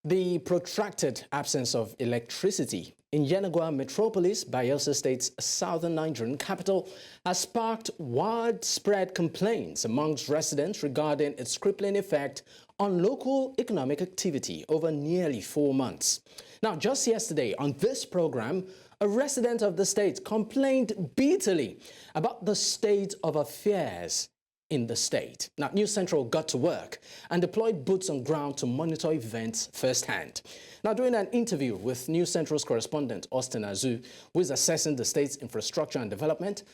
The protracted absence of electricity in Yenagoa Metropolis, Bayelsa State's southern Nigerian capital, has sparked widespread complaints amongst residents regarding its crippling effect on local economic activity over nearly 4 months. Now, just yesterday on this program, a resident of the state complained bitterly about the state of affairs in the state. Now, News Central got to work and deployed boots on ground to monitor events firsthand. Now, during an interview with News Central's correspondent, Austin Azu, who is assessing the state's infrastructure and development,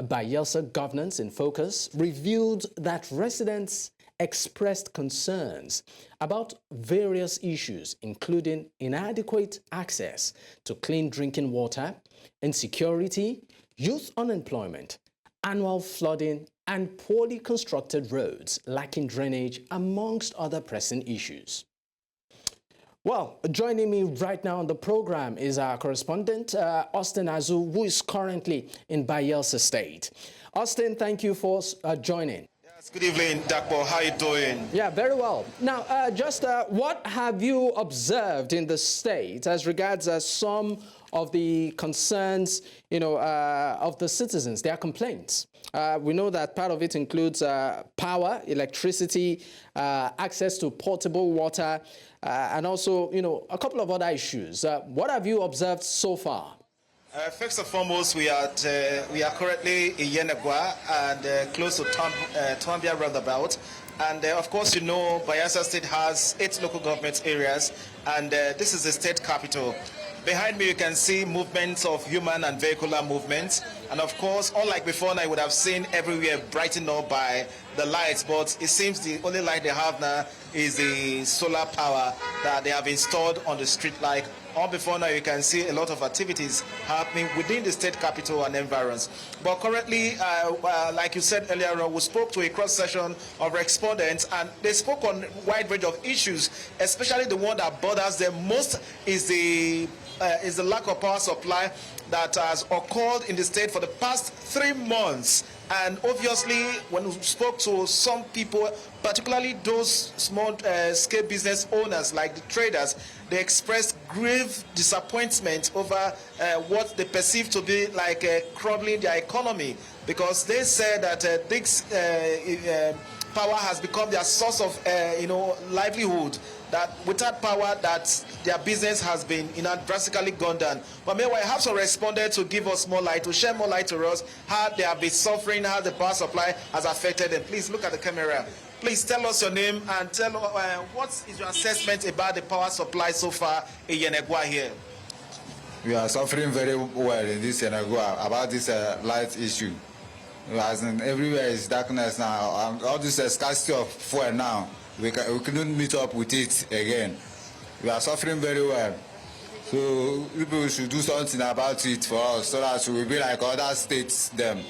Bayelsa Governance in Focus revealed that residents expressed concerns about various issues, including inadequate access to clean drinking water, insecurity, youth unemployment, annual flooding, and poorly constructed roads lacking drainage, amongst other pressing issues. Well, joining me right now on the program is our correspondent, Austin Azu, who is currently in Bayelsa State. Austin, thank you for joining. Yes, good evening, Dakpo. How are you doing? Yeah, very well. Now, what have you observed in the state as regards some of the concerns, of the citizens, their complaints? We know that part of it includes power, electricity, access to potable water, and also, a couple of other issues. What have you observed so far? First and foremost, we are currently in Yenagoa and close to Tambia roundabout. And of course, Bayelsa State has 8 local government areas, and this is the state capital. Behind me, you can see movements of human and vehicular movements. And of course, unlike before, I would have seen everywhere brightened up by the lights, but it seems the only light they have now is the solar power that they have installed on the street light. All before now, you can see a lot of activities happening within the state capital and environs. But currently, like you said earlier on, we spoke to a cross-section of respondents, and they spoke on a wide range of issues, especially the one that bothers them most is the lack of power supply that has occurred in the state for the past 3 months. And obviously, when we spoke to some people, particularly those small-scale business owners like the traders, they expressed grave disappointment over what they perceive to be like crumbling their economy, because they said that this power has become their source of livelihood, that without power that their business has been drastically gone down. But meanwhile, I have some respondents to give us more light, to share more light to us, how they have been suffering, how the power supply has affected them. Please look at the camera. Please tell us your name and tell what is your assessment about the power supply so far in Yenagoa here. We are suffering very well in this Yenagoa about this light issue. As in everywhere is darkness now, and all this scarcity of fuel now, we couldn't meet up with it again. We are suffering very well. So people should do something about it for us so that we will be like other states them.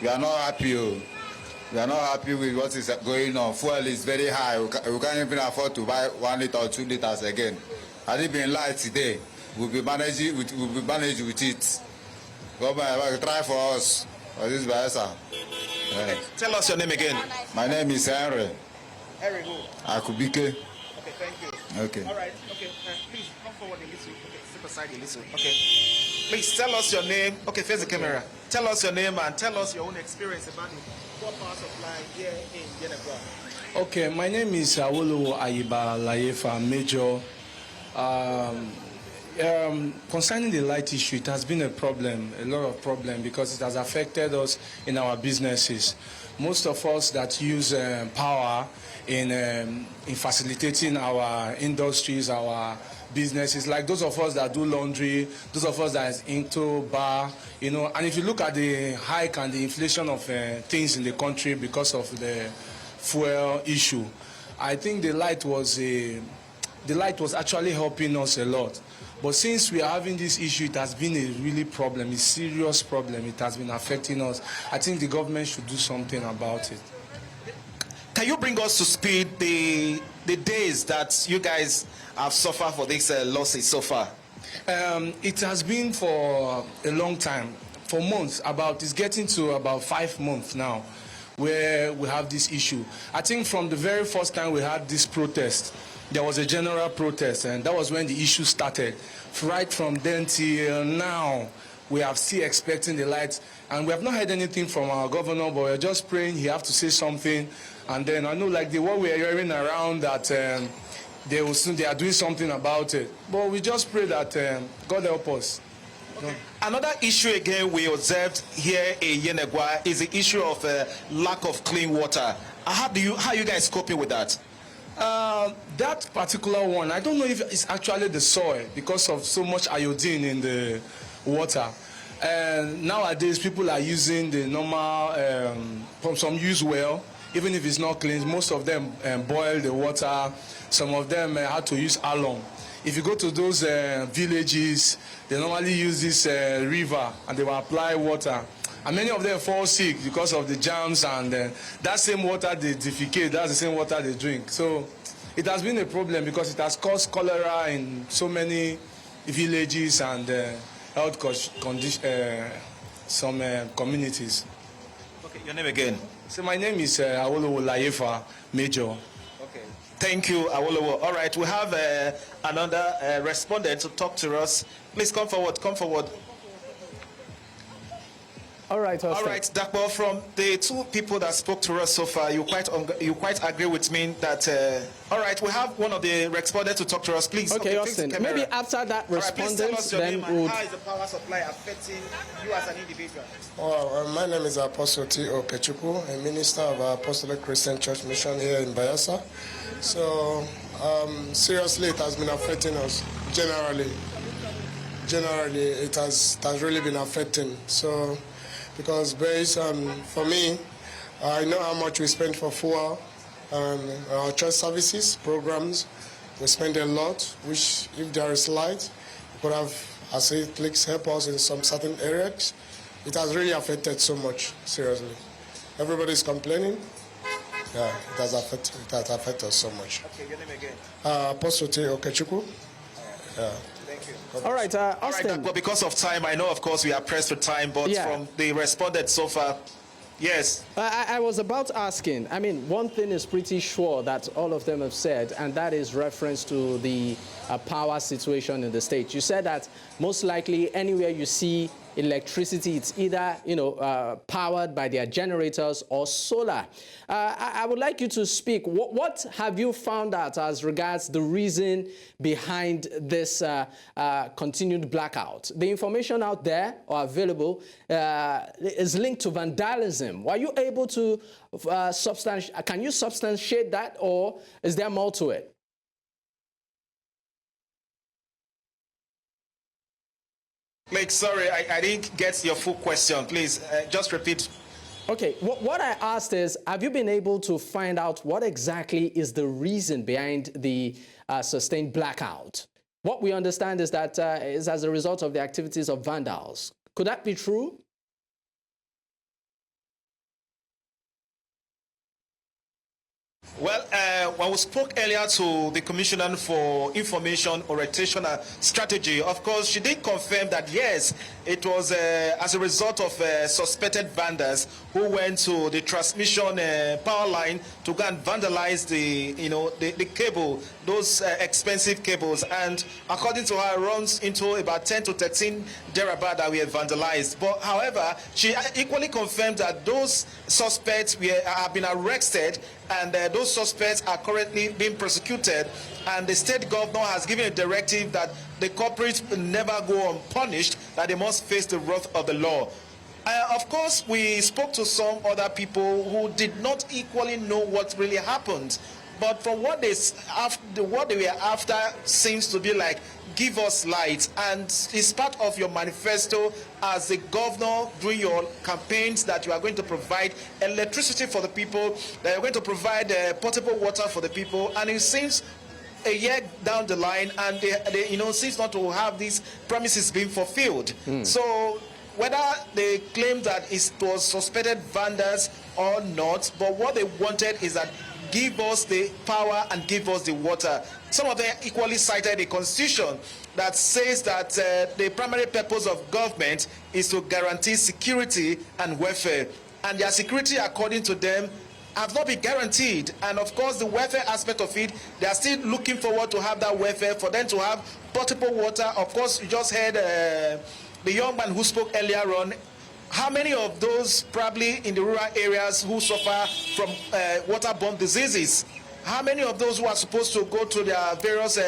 We are not happy. We are not happy with what is going on. Fuel is very high. We can't even afford to buy 1 liter or 2 liters again. Had it been light today, we'll be managing with it. Government will try for us. This is Bayelsa. Tell us your name again. My name is Henry. Henry who? Akubike. Okay, thank you. Okay. All right, okay. Please come forward a little. Okay, step aside a little. Okay. Please tell us your name. Okay, face the camera. Tell us your name and tell us your own experience about the poor power supply here in Yenagoa. Okay, my name is Awolo Ayiba Layefa, Major. Concerning the light issue, it has been a lot of problem, because it has affected us in our businesses. Most of us that use power in facilitating our industries, our businesses, like those of us that do laundry, those of us that is into bar, and if you look at the hike and the inflation of things in the country because of the fuel issue, I think the light was actually helping us a lot. But since we are having this issue, it has been a really problem, a serious problem. It has been affecting us. I think the government should do something about it. Can you bring us to speed the days that you guys have suffered for these losses so far? It has been for a long time, for months. It's getting to about 5 months now, where we have this issue. I think from the very first time we had this protest, there was a general protest, and that was when the issue started. Right from then till now, we are still expecting the lights, and we have not heard anything from our governor, but we're just praying he have to say something. And then I know, like what we are hearing around, that they are doing something about it. But we just pray that God help us. Okay. Another issue again we observed here in Yenagoa is the issue of lack of clean water. How are you guys coping with that? That particular one, I don't know if it's actually the soil because of so much iodine in the water. And nowadays people are using the normal, some use well, even if it's not clean. Most of them boil the water. Some of them had to use alum. If you go to those villages, they normally use this river and they will apply water. And many of them fall sick because of the germs, and that same water they defecate, that's the same water they drink. So it has been a problem because it has caused cholera in so many villages and health some communities. Okay, your name again? So my name is Awolowo Layefa Major. Okay. Thank you, Awolowo. All right, we have another respondent to talk to us. Please come forward, come forward. All right, Austin. All right, Dakpo, from the two people that spoke to us so far, you quite agree with me that, all right, we have one of the respondents to talk to us, please. Okay, Austin, maybe after that respondent, then we'll... How is the power supply affecting you as an individual? My name is Apostle T.O. Kechuku, a minister of Apostolic Christian Church Mission here in Bayelsa. So, seriously, it has been affecting us generally. Generally, it has really been affecting. So, because based on, for me, I know how much we spend for fuel and our church services, programs. We spend a lot, which if there is light, we could have, as it clicks, help us in some certain areas. It has really affected so much, seriously. Everybody's complaining. Yeah, it has affected us so much. Okay, your name again? Apostle T. Okechukwu. Yeah. Thank you. All right, Austin. All right, but because of time, I know, of course, we are pressed for time, but from the respondent so far, yes. I was about asking, I mean, one thing is pretty sure that all of them have said, and that is reference to the power situation in the state. You said that most likely anywhere you see electricity, it's either, powered by their generators or solar. I would like you to speak. What have you found out as regards the reason behind this continued blackout? The information out there or available is linked to vandalism. Were you able to can you substantiate that, or is there more to it? Like, sorry, I didn't get your full question. Please, just repeat. Okay, what I asked is, have you been able to find out what exactly is the reason behind the sustained blackout? What we understand is that is as a result of the activities of vandals. Could that be true? Well, when we spoke earlier to the Commissioner for Information, Orientation and Strategy, of course, she did confirm that, yes, it was as a result of suspected vandals who went to the transmission power line to go and vandalize the cable, those expensive cables. And according to her, it runs into about 10 to 13 thereabout that were vandalized. But, however, she equally confirmed that those suspects have been arrested, and those suspects are currently being prosecuted, and the state governor has given a directive that the culprits will never go unpunished, that they must face the wrath of the law. Of course, we spoke to some other people who did not equally know what really happened, but from what they were after seems to be like, give us light, and it's part of your manifesto as the governor during your campaigns that you are going to provide electricity for the people, that you're going to provide potable water for the people, and it seems a year down the line, and they seems not to have these promises being fulfilled. So whether they claim that it was suspected vandals or not, but what they wanted is that give us the power and give us the water. Some of them equally cited the Constitution that says that the primary purpose of government is to guarantee security and welfare. And their security, according to them, have not been guaranteed. And of course, the welfare aspect of it, they are still looking forward to have that welfare, for them to have potable water. Of course, you just heard the young man who spoke earlier on. How many of those probably in the rural areas who suffer from waterborne diseases? How many of those who are supposed to go to their various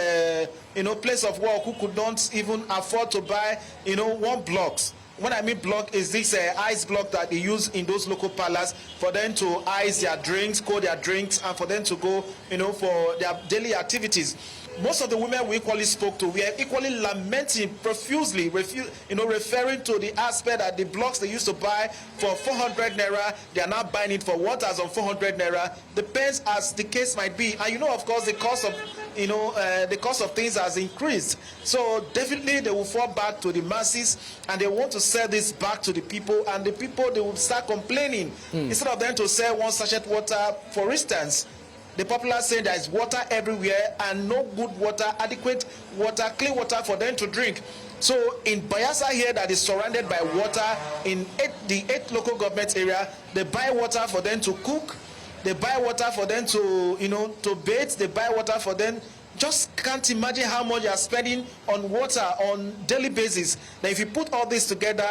place of work, who could not even afford to buy one blocks? When I mean block, is this ice block that they use in those local parlors for them to ice their drinks, cool their drinks, and for them to go for their daily activities. Most of the women we equally spoke to, we are equally lamenting profusely, referring to the aspect that the blocks they used to buy for 400 naira, they are now buying it for 1,400 naira. Depends as the case might be, and of course the cost of the cost of things has increased. So definitely they will fall back to the masses, and they want to sell this back to the people, and the people, they will start complaining. Instead of them to sell one sachet water, for instance, the populace saying there is water everywhere and no good water, adequate water, clean water for them to drink. So in Bayelsa here, that is surrounded by water, in the 8 local government area, they buy water for them to cook, they buy water for them to, to bathe, they buy water for them. Just can't imagine how much you are spending on water on daily basis. Now, if you put all this together,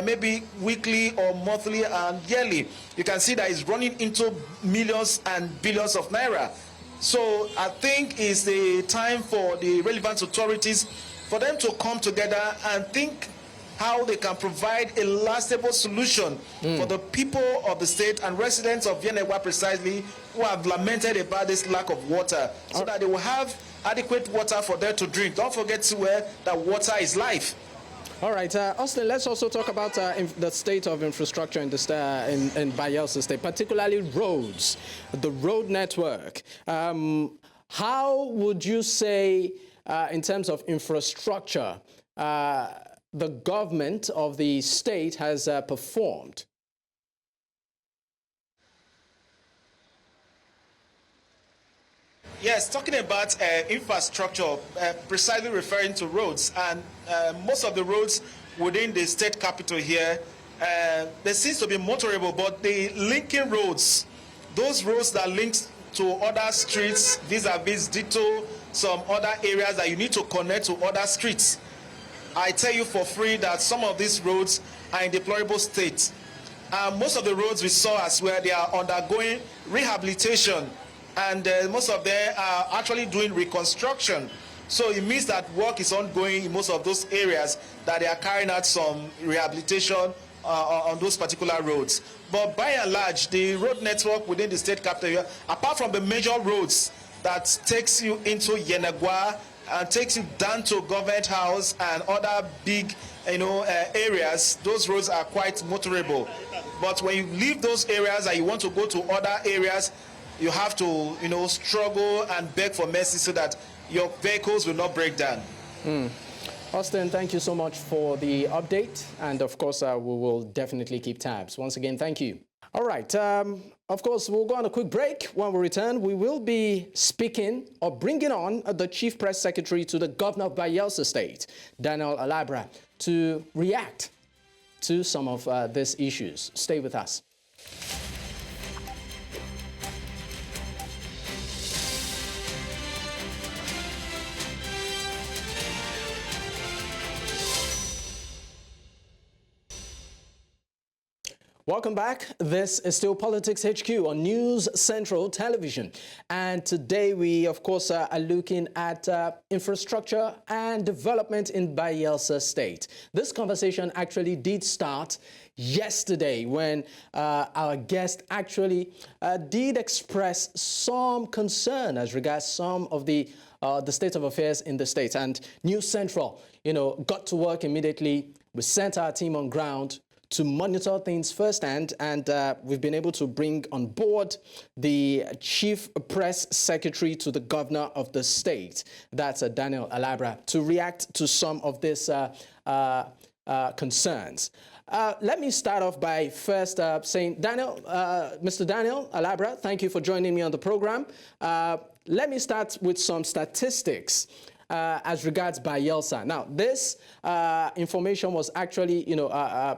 maybe weekly or monthly and yearly, you can see that it's running into millions and billions of naira. So I think it's the time for the relevant authorities, for them to come together and think how they can provide a lastable solution for the people of the state and residents of Yenagoa precisely, who have lamented about this lack of water, so that they will have adequate water for them to drink. Don't forget that water is life. All right, Austin, let's also talk about the state of infrastructure in Bayelsa State, particularly roads, the road network. How would you say, in terms of infrastructure, the government of the state has performed? Yes, talking about infrastructure, precisely referring to roads, and most of the roads within the state capital here, there seems to be motorable, but the linking roads, those roads that link to other streets, vis-a-vis ditto, some other areas that you need to connect to other streets, I tell you for free that some of these roads are in deplorable state. Most of the roads we saw as well, they are undergoing rehabilitation, and most of them are actually doing reconstruction. So it means that work is ongoing in most of those areas, that they are carrying out some rehabilitation on those particular roads. But by and large, the road network within the state capital, apart from the major roads that takes you into Yenagoa and takes you down to Government House and other big areas, those roads are quite motorable. But when you leave those areas and you want to go to other areas, you have to struggle and beg for mercy so that your vehicles will not break down. Austin, thank you so much for the update, and of course we will definitely keep tabs. Once again, thank you. All right, of course we'll go on a quick break. When we return, we will be speaking or bringing on the Chief Press Secretary to the Governor of Bayelsa State, Daniel Alabra, to react to some of these issues. Stay with us. Welcome back. This is still Politics HQ on News Central Television. And today we, of course, are looking at infrastructure and development in Bayelsa State. This conversation actually did start yesterday when our guest actually did express some concern as regards some of the state of affairs in the state. And News Central, got to work immediately. We sent our team on ground to monitor things firsthand, and we've been able to bring on board the Chief Press Secretary to the Governor of the state, that's Daniel Alabra, to react to some of these concerns. Let me start off by first saying, Mr. Daniel Alabra, thank you for joining me on the program. Let me start with some statistics. as regards Bayelsa. Now, this information was actually,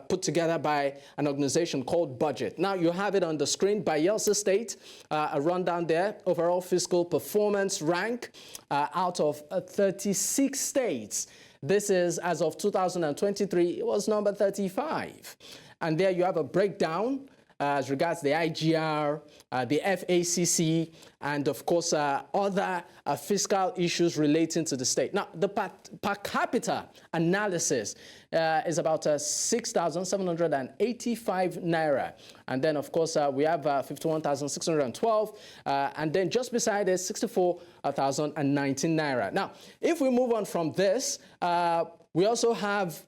put together by an organization called Budget. Now, you have it on the screen. Bayelsa State, a rundown there. Overall fiscal performance rank out of 36 states. This is as of 2023. It was number 35. And there you have a breakdown as regards the IGR, the FACC, and of course other fiscal issues relating to the state. Now, the per capita analysis is about 6,785 naira. And then, of course, we have 51,612. And then just beside it, 64,019 naira. Now, if we move on from this, we also have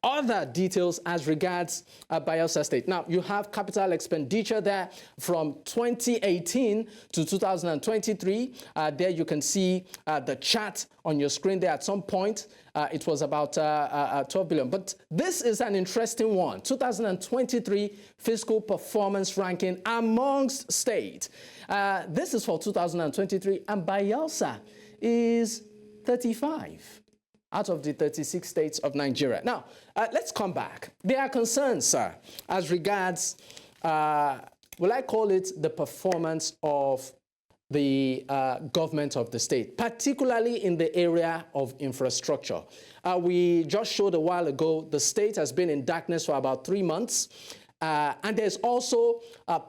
other details as regards Bayelsa State. Now, you have capital expenditure there from 2018 to 2023. There you can see the chart on your screen there. At some point, it was about 12 billion. But this is an interesting one. 2023 fiscal performance ranking amongst states. This is for 2023, and Bayelsa is 35. Out of the 36 states of Nigeria. Now, let's come back. There are concerns, sir, as regards, will I call it the performance of the government of the state, particularly in the area of infrastructure. We just showed a while ago, the state has been in darkness for about 3 months. And there's also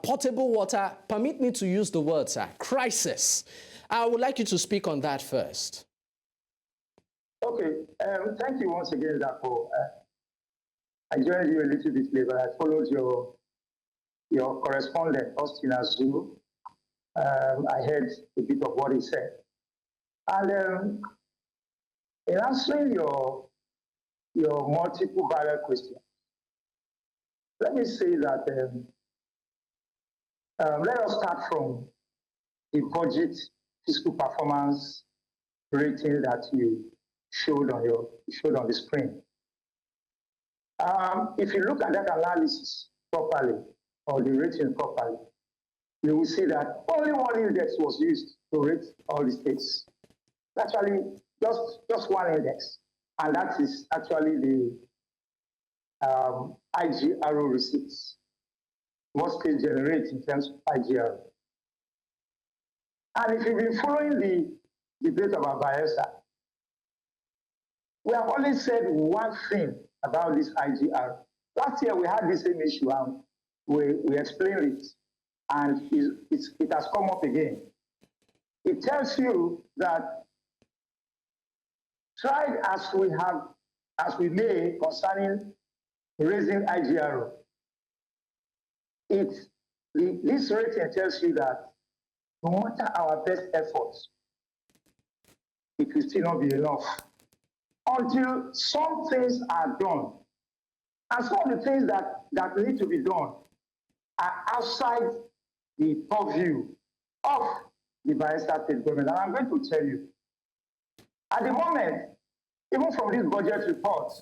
potable water, permit me to use the word, sir, crisis. I would like you to speak on that first. Okay, thank you once again, Dapo. I joined you a little bit later. I followed your correspondent, Austin Azu. I heard a bit of what he said. And in answering your multiple varied questions, let me say that let us start from the budget fiscal performance rating that you showed on the screen. If you look at that analysis properly, or the rating properly, you will see that only one index was used to rate all the states. Actually, just one index, and that is actually the IGRO receipts. Most states generate in terms of IGRO. And if you've been following the debate about Bayelsa, we have only said one thing about this IGR. Last year we had the same issue and we explained it, and it has come up again. It tells you that tried as we may concerning raising IGR, this rating tells you that no matter our best efforts, it will still not be enough until some things are done. And some of the things that need to be done are outside the purview of the Bayelsa State government. And I'm going to tell you, at the moment, even from this budget report,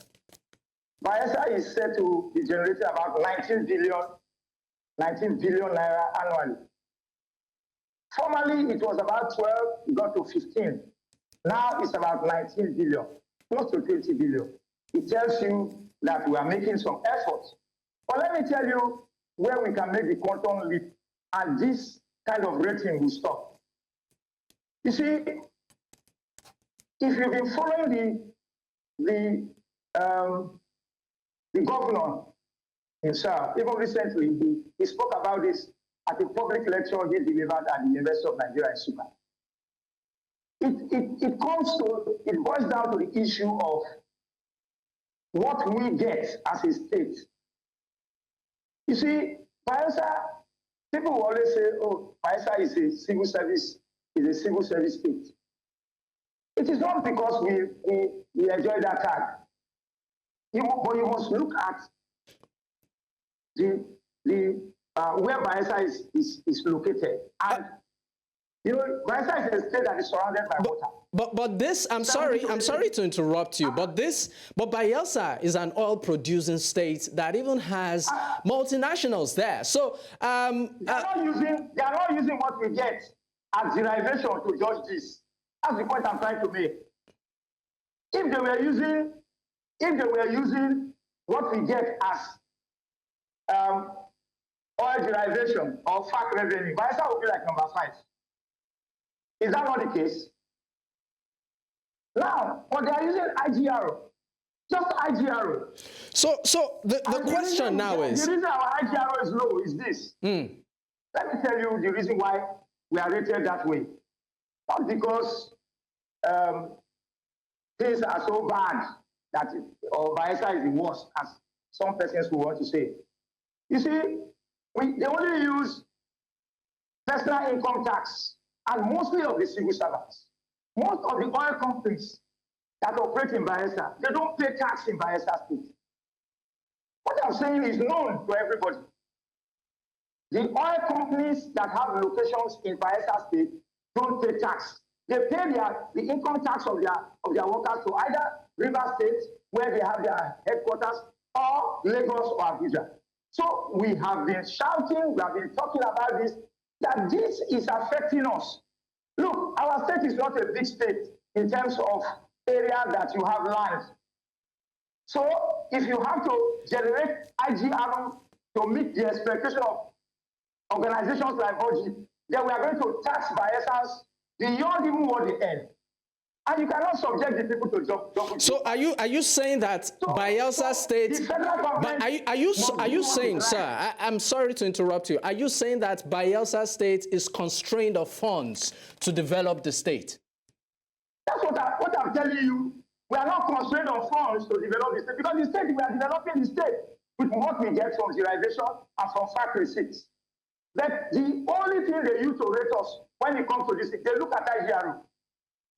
Bayelsa is said to be generating about 19 billion naira annually. Formerly, it was about 12, it got to 15. Now it's about 19 billion, close to 20 billion. It tells you that we are making some efforts. But let me tell you where we can make the quantum leap, and this kind of rating will stop. You see, if you've been following the governor himself, even recently, he spoke about this at a public lecture he delivered at the University of Nigeria in Supa. It boils down to the issue of what we get as a state. You see, Bayelsa, people will always say, oh, Bayelsa is a civil service state. It is not because we enjoy that tag. But you must look at where Bayelsa is located. And you know, Bayelsa is a state that is surrounded by water. But this, I'm sorry to interrupt you, but Bayelsa is an oil-producing state that even has multinationals there. So they are not using what we get as derivation to judge this. That's the point I'm trying to make. if they were using what we get as oil derivation or FAC revenue, Bayelsa would be like number 5. Is that not the case? Now, but they are using IGRO, just IGRO. So the question now is... The reason our IGRO is low is this. Let me tell you the reason why we are rated that way. Not because things are so bad that or Bayelsa is the worst, as some persons who want to say. You see, they only use personal income tax, and mostly of the civil servants. Most of the oil companies that operate in Bayelsa, they don't pay tax in Bayelsa State. What I'm saying is known to everybody. The oil companies that have locations in Bayelsa State don't pay tax. They pay the income tax of their workers to either River State, where they have their headquarters, or Lagos or Abuja. So we have been shouting, we have been talking about this, that this is affecting us. Look, our state is not a big state in terms of area that you have land. So if you have to generate IGR to meet the expectation of organizations like Budget, then we are going to tax Bayelsans beyond even what they earn. And you cannot subject the people to job. So are you saying that Bayelsa State? But are you saying, sir? I'm sorry to interrupt you. Are you saying that Bayelsa State is constrained of funds to develop the state? That's what I'm telling you. We are not constrained of funds to develop the state, because the state, we are developing the state with what we get from derivation and from factory receipts. But the only thing they use to rate us when it comes to this, they look at IGR.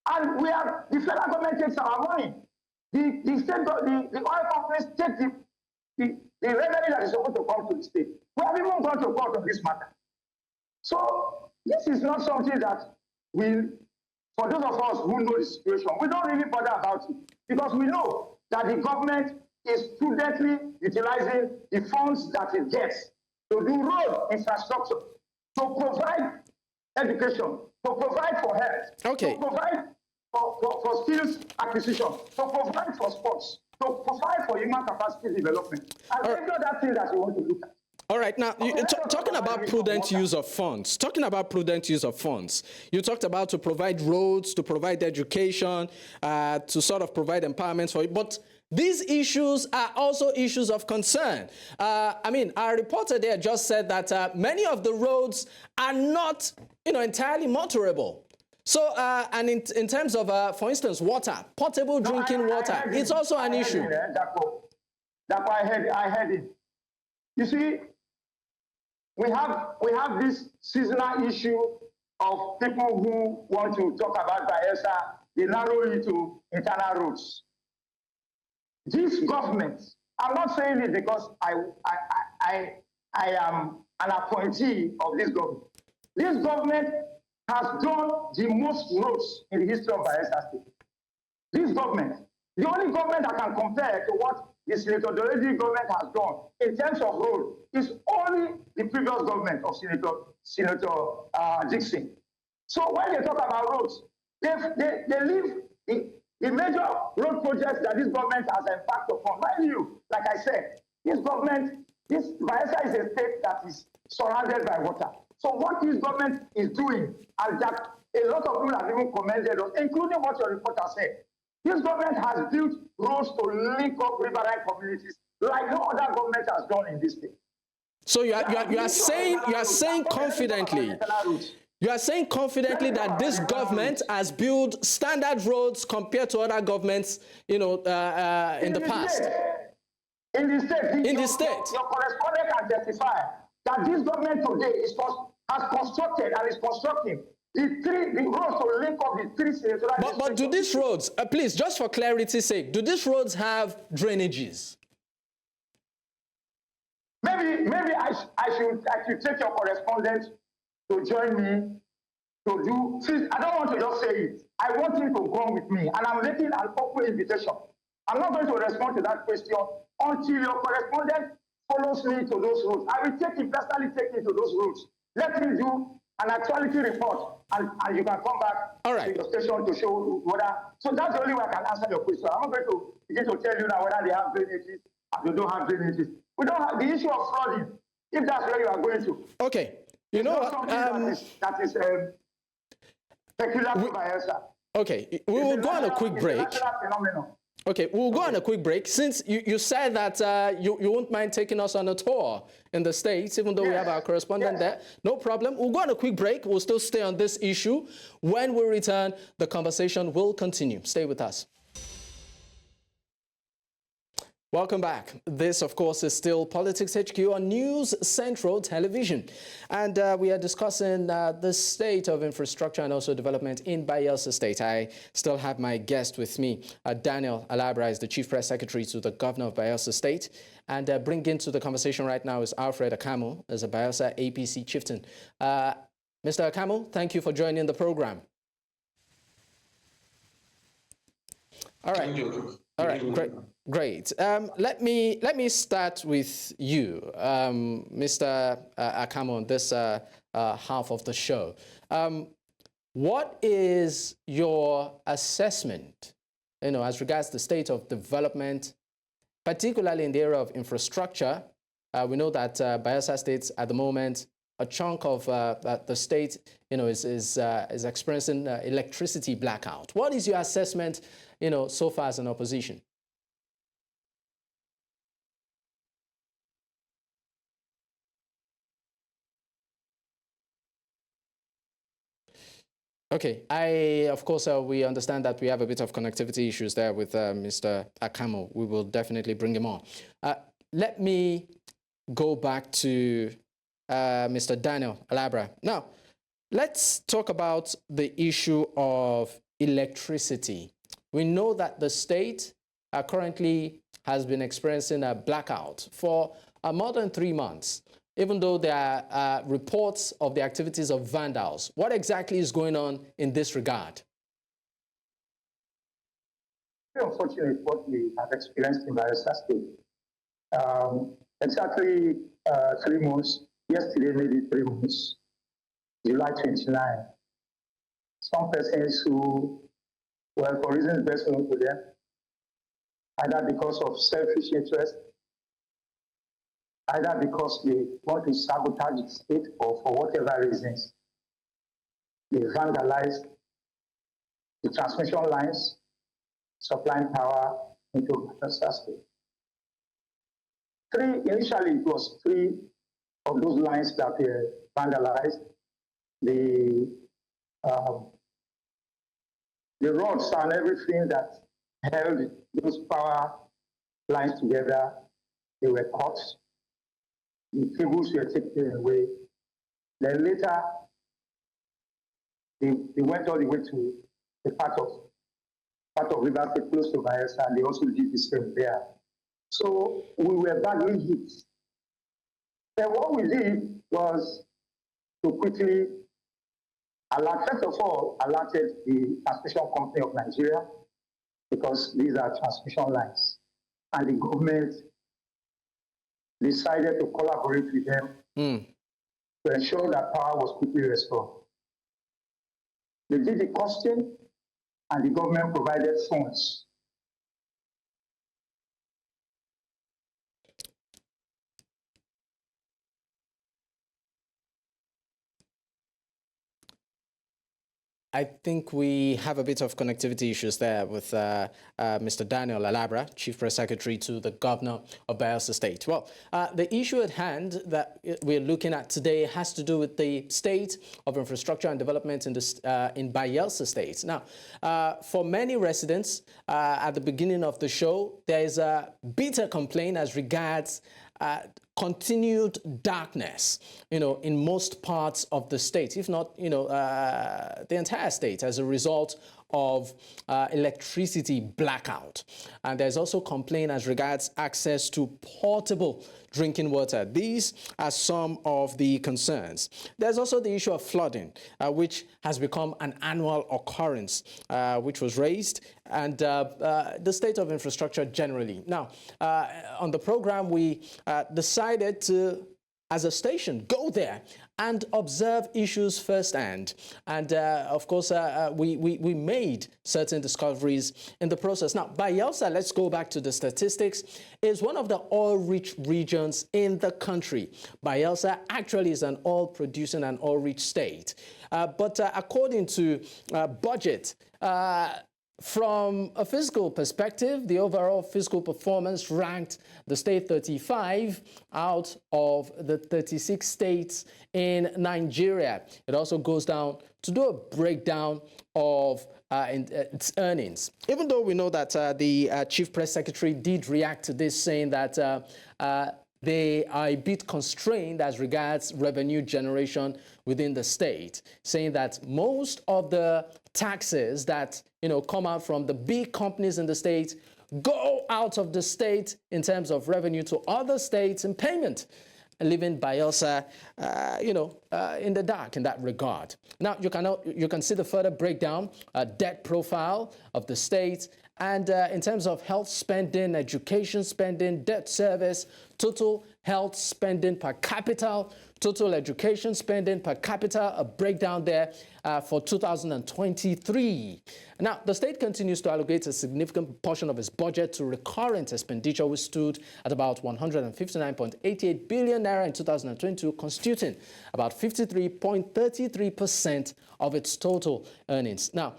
And the federal government takes our money. The oil companies take the revenue that is supposed to come to the state. We have even gone to court on this matter. So this is not something that for those of us who know the situation, we don't really bother about it, because we know that the government is prudently utilizing the funds that it gets to do road infrastructure, to provide education, to provide for health, okay, to provide for skills acquisition, to provide for sports, to provide for human capacity development, and every other thing that you want to look at. All right, now, talking about prudent use of funds, you talked about to provide roads, to provide education, to sort of provide empowerment for it, but these issues are also issues of concern. I mean, our reporter there just said that many of the roads are not, entirely motorable. So, and in terms of, for instance, water, potable drinking water, it's also an issue. I heard it. You see, we have this seasonal issue of people who want to talk about Bayelsa, they narrow it to internal roads. This government, I'm not saying it because I am an appointee of this government. This government has done the most roads in the history of Bayelsa State. This government, the only government that can compare to what the Senator Doredi government has done in terms of road is only the previous government of Senator Dixon. So when they talk about roads, they leave the major road projects that this government has embarked upon. Mind you, like I said, Bayelsa is a state that is surrounded by water. So what this government is doing, and that a lot of people have even commended us, including what your reporter said, this government has built roads to link up riverine communities like no other government has done in this state. So you are saying confidently. You are saying confidently that this government has built standard roads compared to other governments, in the past. In the state. Your correspondent can testify that this government today has constructed and is constructing the roads to link up the three senatorial districts. But do these roads, please, just for clarity's sake, do these roads have drainages? Maybe I should take your correspondent to join me to do. See, I don't want to just say it. I want him to come with me, and I'm making an open invitation. I'm not going to respond to that question until your correspondent follows me to those roads. I will personally take him to those roads. Let him do an actuality report, and you can come back All right. to your station to show whether. So that's the only way I can answer your question. I'm not going to begin to tell you now whether they have drainages and they don't have drainages. We don't have the issue of flooding, if that's where you are going to. Okay. You know what? That is peculiar to Bayelsa. Okay, we will go on a quick break. Okay, we'll go on a quick break. Since you said that you won't mind taking us on a tour in the States, even though we have our correspondent there, no problem. We'll go on a quick break. We'll still stay on this issue. When we return, the conversation will continue. Stay with us. Welcome back. This, of course, is still Politics HQ on News Central Television. And we are discussing the state of infrastructure and also development in Bayelsa State. I still have my guest with me. Daniel Alabra is the Chief Press Secretary to the Governor of Bayelsa State. And bringing to the conversation right now is Alfred Akamu, as a Bayelsa APC chieftain. Mr. Akamu, thank you for joining the program. All right. Thank you. All right, great. Let me start with you, Mr. Akamu, on this half of the show. What is your assessment, as regards the state of development, particularly in the area of infrastructure? We know that Bayelsa State at the moment, a chunk of the state, is experiencing electricity blackout. What is your assessment, so far as an opposition? Okay, of course, we understand that we have a bit of connectivity issues there with Mr. Akamu. We will definitely bring him on. Let me go back to Mr. Daniel Alabra. Now, let's talk about the issue of electricity. We know that the state currently has been experiencing a blackout for more than 3 months, even though there are reports of the activities of vandals. What exactly is going on in this regard? Very unfortunate what we have experienced in Bayelsa State. Exactly 3 months, yesterday maybe 3 months, July 29. Some persons who, for reasons best known to them, either because of selfish interest, either because they want to sabotage the state or for whatever reasons, they vandalized the transmission lines supplying power into Bayelsa State. Initially, it was 3 of those lines that were vandalized. The rods and everything that held those power lines together, they were cut. The cables were taken away. Then later, they went all the way to the part of River State close to Bayelsa, and they also did the same there. So we were badly hit. Then what we did was to quickly alert, first of all, alerted the Transmission Company of Nigeria, because these are transmission lines. And the government decided to collaborate with them to ensure that power was quickly restored. They did the costing, and the government provided funds. I think we have a bit of connectivity issues there with Mr. Daniel Alabra, Chief Press Secretary to the Governor of Bayelsa State. Well, the issue at hand that we're looking at today has to do with the state of infrastructure and development in Bayelsa State. Now, for many residents, at the beginning of the show, there is a bitter complaint as regards continued darkness, in most parts of the state, if not, the entire state, as a result of electricity blackout. And there's also complaint as regards access to portable drinking water. These are some of the concerns. There's also the issue of flooding, which has become an annual occurrence, which was raised, and the state of infrastructure generally. Now, on the program, we decided to as a station, go there and observe issues firsthand. And of course, we made certain discoveries in the process. Now, Bayelsa, let's go back to the statistics, is one of the oil-rich regions in the country. Bayelsa actually is an oil-producing and oil-rich state. But according to budget, from a fiscal perspective, the overall fiscal performance ranked the state 35 out of the 36 states in Nigeria. It also goes down to do a breakdown of its earnings. Even though we know that the Chief Press Secretary did react to this, saying that they are a bit constrained as regards revenue generation within the state, saying that most of the taxes that come out from the big companies in the state go out of the state in terms of revenue to other states in payment, leaving Bayelsa, in the dark in that regard. Now, you can see the further breakdown, debt profile of the state, and in terms of health spending, education spending, debt service, total health spending per capita, total education spending per capita, a breakdown there for 2023. Now, the state continues to allocate a significant portion of its budget to recurrent expenditure, which stood at about 159.88 billion naira in 2022, constituting about 53.33% of its total earnings. Now,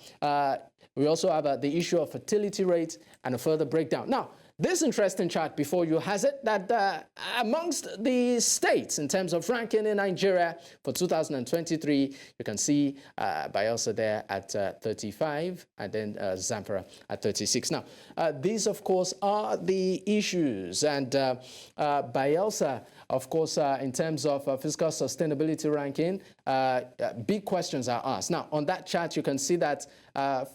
we also have the issue of fertility rate and a further breakdown. Now, this interesting chart before you has it that amongst the states in terms of ranking in Nigeria for 2023, you can see Bayelsa there at 35 and then Zamfara at 36. Now, these, of course, are the issues. And Bayelsa, of course, in terms of fiscal sustainability ranking, big questions are asked. Now, on that chart, you can see that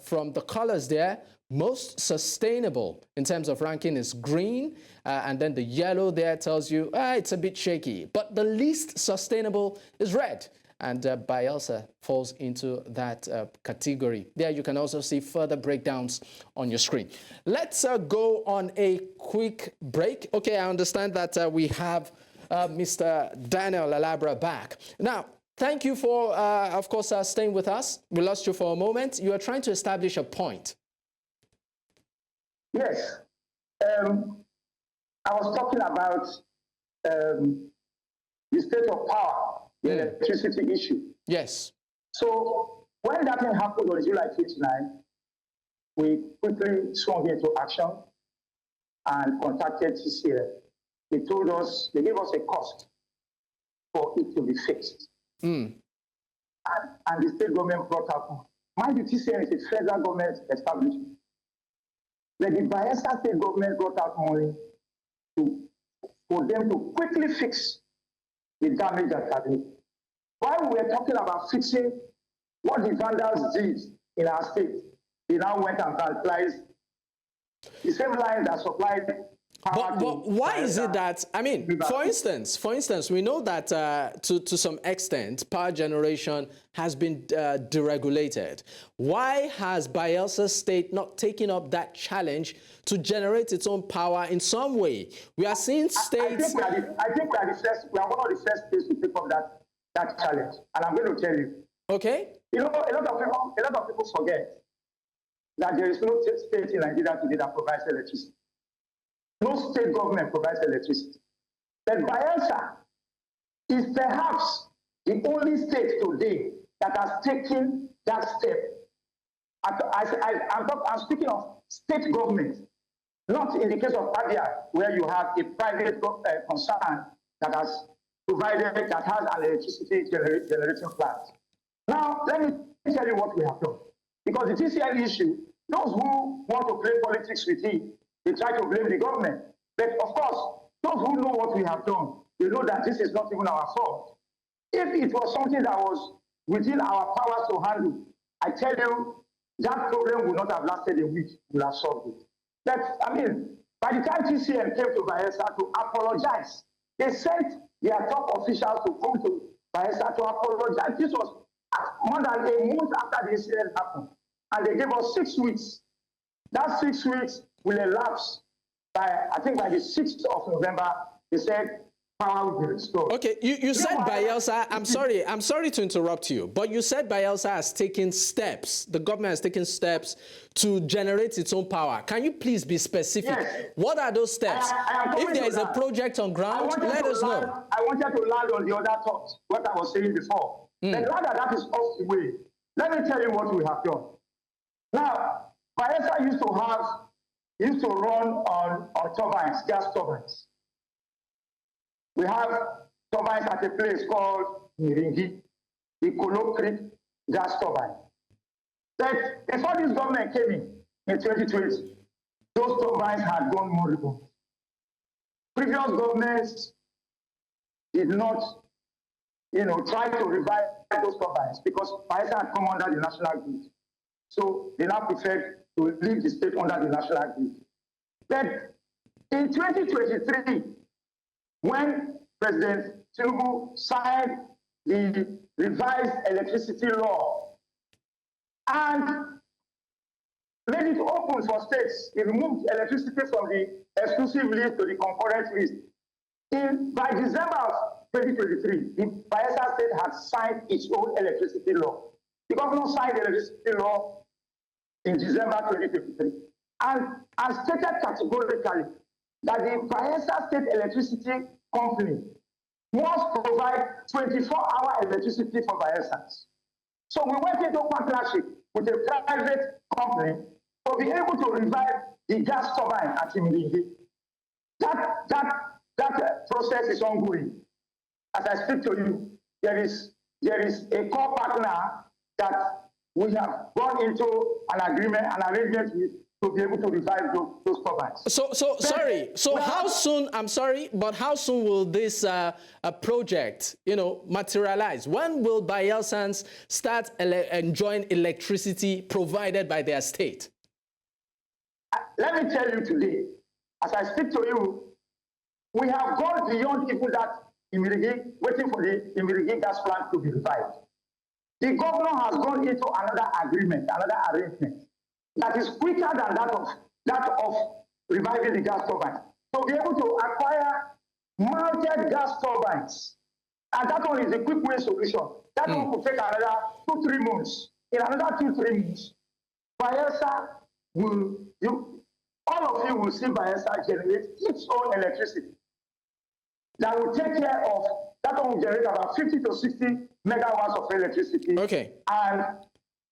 from the colors there, most sustainable in terms of ranking is green, and then the yellow there tells you it's a bit shaky. But the least sustainable is red, and Bayelsa falls into that category. There you can also see further breakdowns on your screen. Let's go on a quick break. Okay, I understand that we have Mr. Daniel Alabra back. Now, thank you for, of course, staying with us. We lost you for a moment. You are trying to establish a point. Yes. I was talking about the state of power, the electricity issue. Yes. So when that thing happened on July 29, we quickly swung into action and contacted TCL. They told us, they gave us a cost for it to be fixed. And the state government brought up, mind you, TCL is a federal government establishment. But the Bayelsa State government brought out money for them to quickly fix the damage that had been. While we were talking about fixing what the vandals did in our state, they now went and vandalized the same line that supplied power. But why is it that, I mean, for instance, we know that to some extent, power generation has been deregulated. Why has Bayelsa State not taken up that challenge to generate its own power in some way? We are seeing states... I think we are one of the first states to take up that challenge. And I'm going to tell you. Okay. You know, a lot of people forget that there is no state in Nigeria today that provides electricity. No state government provides electricity. But Bayelsa is perhaps the only state today that has taken that step. I'm speaking of state government, not in the case of Abia, where you have a private concern that has provided, that has an electricity generating plant. Now, let me tell you what we have done. Because the TCL issue, those who want to play politics with it, they try to blame the government. But of course, those who know what we have done, they know that this is not even our fault. If it was something that was within our powers to handle, I tell you, that problem would not have lasted a week, we would have solved it. But, I mean, by the time TCM came to Bayelsa to apologize, they sent their top officials to come to Bayelsa to apologize. This was more than a month after the incident happened. And they gave us 6 weeks. That 6 weeks will elapse by, I think by the 6th of November, they said power will be restored. Okay, you said Bayelsa, I'm sorry to interrupt you, but you said Bayelsa has taken steps, the government has taken steps to generate its own power. Can you please be specific? Yes. What are those steps? If there is a project on ground, let us know. I wanted to land on the other thought, what I was saying before. But now that is off the way, let me tell you what we have done. Now, Bayelsa used to run on turbines, gas turbines. We have turbines at a place called Miringi, the Kolo Creek gas turbine. But before this government came in 2020, those turbines had gone moribund. Previous governments did not, try to revive those turbines because Bayelsa had come under the national grid. So they now preferred to leave the state under the national grid. But in 2023, when President Tinubu signed the revised electricity law and made it open for states, he removed electricity from the exclusive list to the concurrent list. By December of 2023, the Bayelsa State had signed its own electricity law. The governor signed the electricity law in December 2023 and stated categorically that the Bayelsa State Electricity Company must provide 24-hour electricity for Bayelsans. So we went into partnership with a private company to be able to revive the gas turbine at Imiringi. That process is ongoing. As I speak to you, there is a core partner that we have gone into an arrangement with to be able to revive those turbines. So how soon, I'm sorry, but how soon will this project, materialize? When will Bayelsans start enjoying electricity provided by their state? Let me tell you today, as I speak to you, we have gone beyond even that Imirigi, waiting for the Imirigi gas plant to be revived. The governor has gone into another agreement, another arrangement that is quicker than that of reviving the gas turbine. To be able to acquire mounted gas turbines, and that one is a quick win solution. That one could take another 2-3 months. In another 2-3 months, Bayelsa all of you will see Bayelsa generate its own electricity. That will take care of, that one will generate about 50 to 60 megawatts of electricity. Okay. And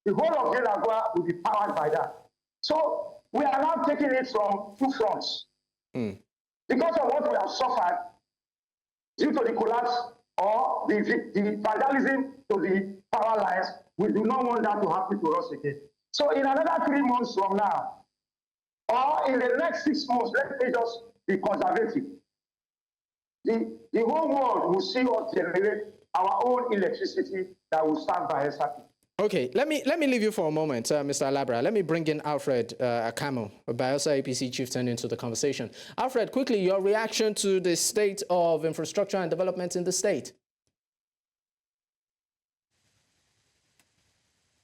the whole of Yenagoa will be powered by that. So we are now taking it from two fronts. Because of what we have suffered due to the collapse or the vandalism to the power lines, we do not want that to happen to us again. So in another 3 months from now, or in the next 6 months, let me just be conservative. The whole world will see us generate our own electricity that will stand by us. Okay, let me leave you for a moment, Mr. Alabra. Let me bring in Alfred Akamo, a Bayelsa APC chieftain, into the conversation. Alfred, quickly, your reaction to the state of infrastructure and development in the state.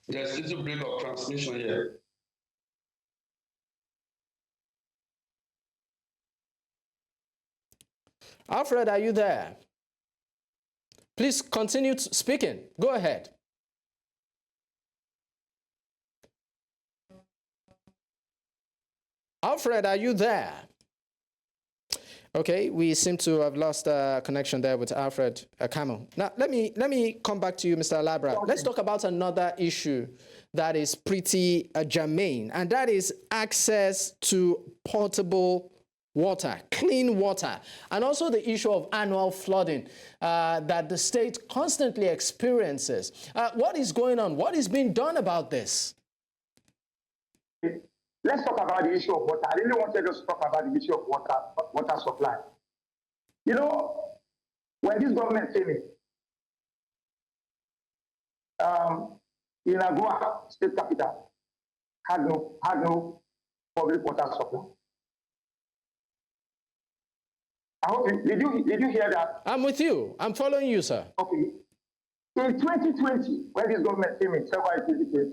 There's a little break of transmission here. Alfred, are you there? Please continue speaking. Go ahead. Alfred, are you there? Okay, we seem to have lost connection there with Alfred Akamo. Now, let me come back to you, Mr. Alabra. Okay. Let's talk about another issue that is pretty germane, and that is access to potable water, clean water, and also the issue of annual flooding that the state constantly experiences. What is going on? What is being done about this? Let's talk about the issue of water. I really wanted us to talk about the issue of water supply. You know, when this government came in, Yenagoa state capital had no public water supply. I hope did you hear that? I'm with you. I'm following you, sir. Okay. In 2020, when this government came in, February 2020,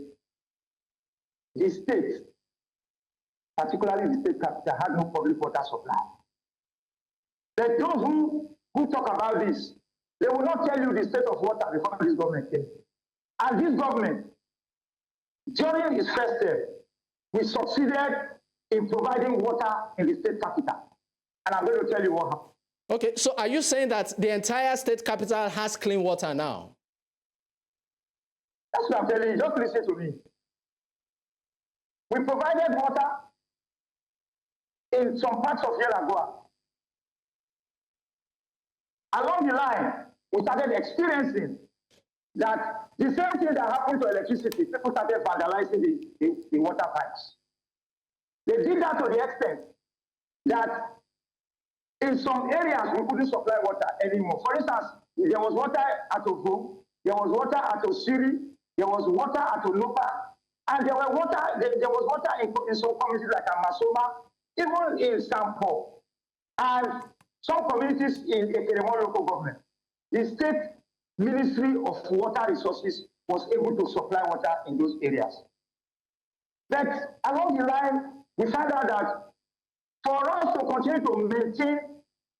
the state, particularly the state capital, had no public water supply. But those who who talk about this, they will not tell you the state of water before this government came. And this government, during its first term, we succeeded in providing water in the state capital. And I'm going to tell you what happened. Okay, so are you saying that the entire state capital has clean water now? That's what I'm telling you. Just listen to me. We provided water in some parts of Yenagoa. Along the line, we started experiencing that the same thing that happened to electricity, people started vandalizing the water pipes. They did that to the extent that in some areas we couldn't supply water anymore. For instance, there was water at Ovo, there was water at Osiri, there was water at Olopa, and there was water in some communities like Amasoma, even in Sampo, and some communities in Ekeremon local government. The state Ministry of Water Resources was able to supply water in those areas. But along the line, we found out that for us to continue to maintain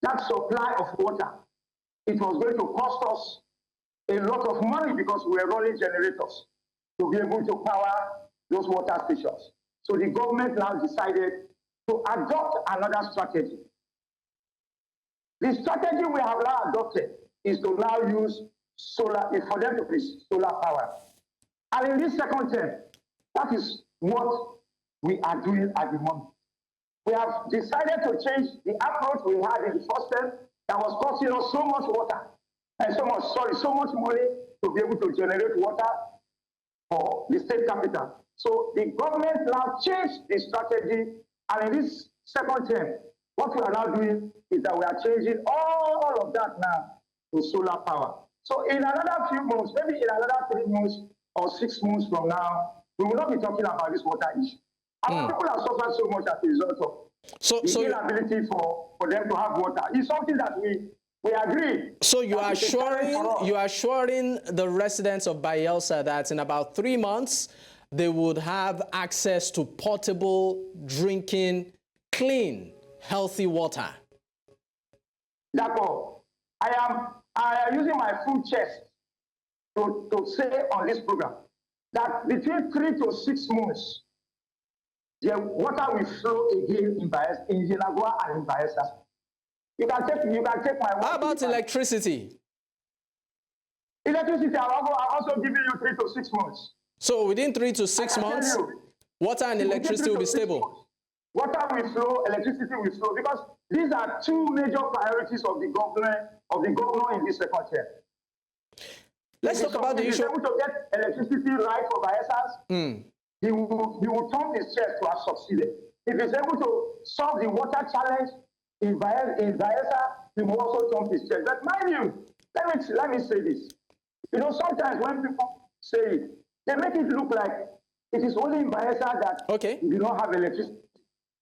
that supply of water, it was going to cost us a lot of money because we were running generators to be able to power those water stations. So the government now decided to adopt another strategy. The strategy we have now adopted is to now use solar, for them to produce solar power. And in this second term, that is what we are doing at the moment. We have decided to change the approach we had in the first term that was costing us so much water and so much money to be able to generate water for the state capital. So the government now changed the strategy, and in this second term, what we are now doing is that we are changing all of that now to solar power. So in another few months, maybe in another 3 months or 6 months from now, we will not be talking about this water issue. Our people have suffered so much as a result of the inability for them to have water. It's something that we agree. So you are assuring the residents of Bayelsa that in about 3 months, they would have access to potable, drinking, clean, healthy water. Therefore, I am using my full chest to say on this program that between 3 to 6 months, the water will flow again in Yenagoa and in Bayelsa. You can take my word. How about electricity? Electricity, I'm also giving you 3 to 6 months. So within 3 to 6 months, water and electricity will be stable. Water will flow, electricity will flow, because these are two major priorities of the governor in this second term. Let's talk about the issue. If he's able to get electricity right for Bayelsas, he will thump his chest to have succeeded. If he's able to solve the water challenge in Bayelsa, he will also thump his chest. But mind you, let me say this. You know, sometimes when people say it, they make it look like it is only in Bayelsa that we do not have electricity.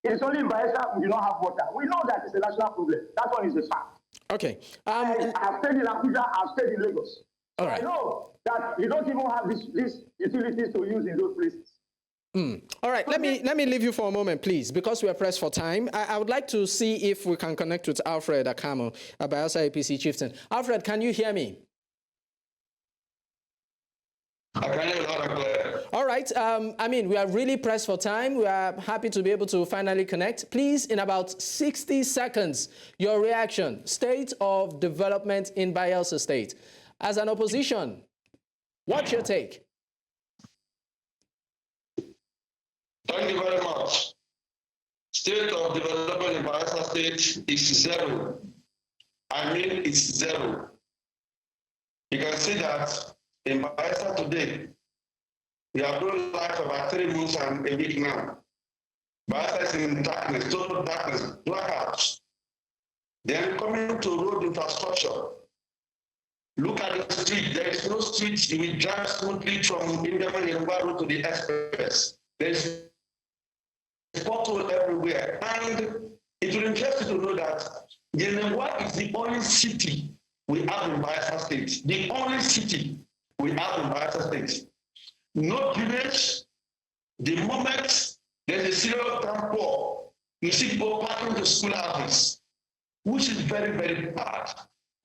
It is only in Bayelsa we do not have water. We know that it's a national problem. That one is a fact. Okay. I've stayed in Abuja, I've stayed in Lagos. All right. I know that you don't even have these utilities to use in those places. All right, let me leave you for a moment, please, because we are pressed for time. I would like to see if we can connect with Alfred Akamo, a Bayelsa APC chieftain. Alfred, can you hear me? I can hear you loud and clear. All right. I mean, we are really pressed for time. We are happy to be able to finally connect. Please, in about 60 seconds, your reaction, state of development in Bayelsa State. As an opposition, what's your take? Thank you very much. State of development in Bayelsa State is zero. I mean, it's zero. You can see that in Bayelsa today, we have been live for about 3 months and a week now. Bayelsa is in darkness, total darkness, blackouts. Then coming to road infrastructure. Look at the street. There is no street. You will drive smoothly from Yenagoa Road to the express. There is pothole everywhere. And it will interest you to know that Yenagoa is the only city we have in Bayelsa State. The only city we have in Bayelsa State. No village. The moment there's a serious downpour, you see people parking to school houses, which is very, very bad.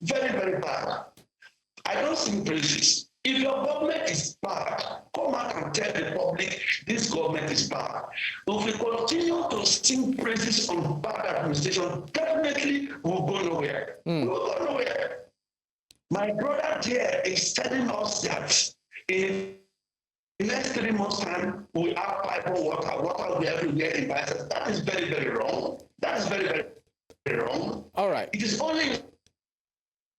Very, very bad. I don't sing praises. If your government is bad, come out and tell the public this government is bad. If we continue to sing praises on bad administration, definitely we'll go nowhere. We will go nowhere. My brother there is telling us that in the next 3 months' time, we have pipe water. Water will be everywhere in Bayelsa. That is very, very wrong. That is very, very, very wrong. All right. It is only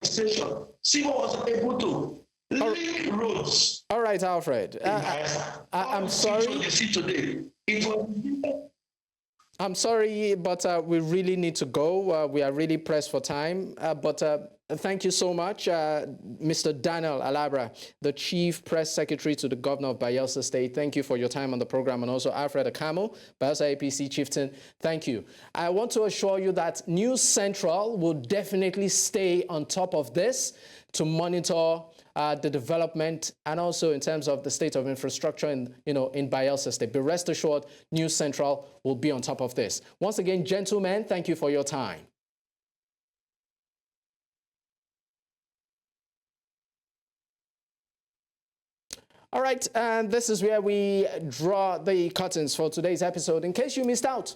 station. See what was able to link roads. All right, Alfred. I'm sorry. You see today, it was. I'm sorry, but we really need to go. We are really pressed for time. But thank you so much, Mr. Daniel Alabra, the Chief Press Secretary to the Governor of Bayelsa State. Thank you for your time on the program. And also Alfred Akamo, Bayelsa APC Chieftain. Thank you. I want to assure you that News Central will definitely stay on top of this to monitor the development and also in terms of the state of infrastructure in Bayelsa State. But rest assured, News Central will be on top of this. Once again, gentlemen, thank you for your time. All right, and this is where we draw the curtains for today's episode. In case you missed out,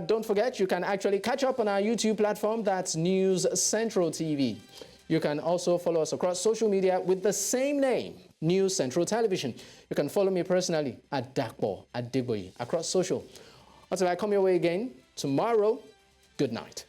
don't forget you can actually catch up on our YouTube platform. That's News Central TV. You can also follow us across social media with the same name, News Central Television. You can follow me personally at Dakbo, at Digboyi, across social. Until I come your way again tomorrow, good night.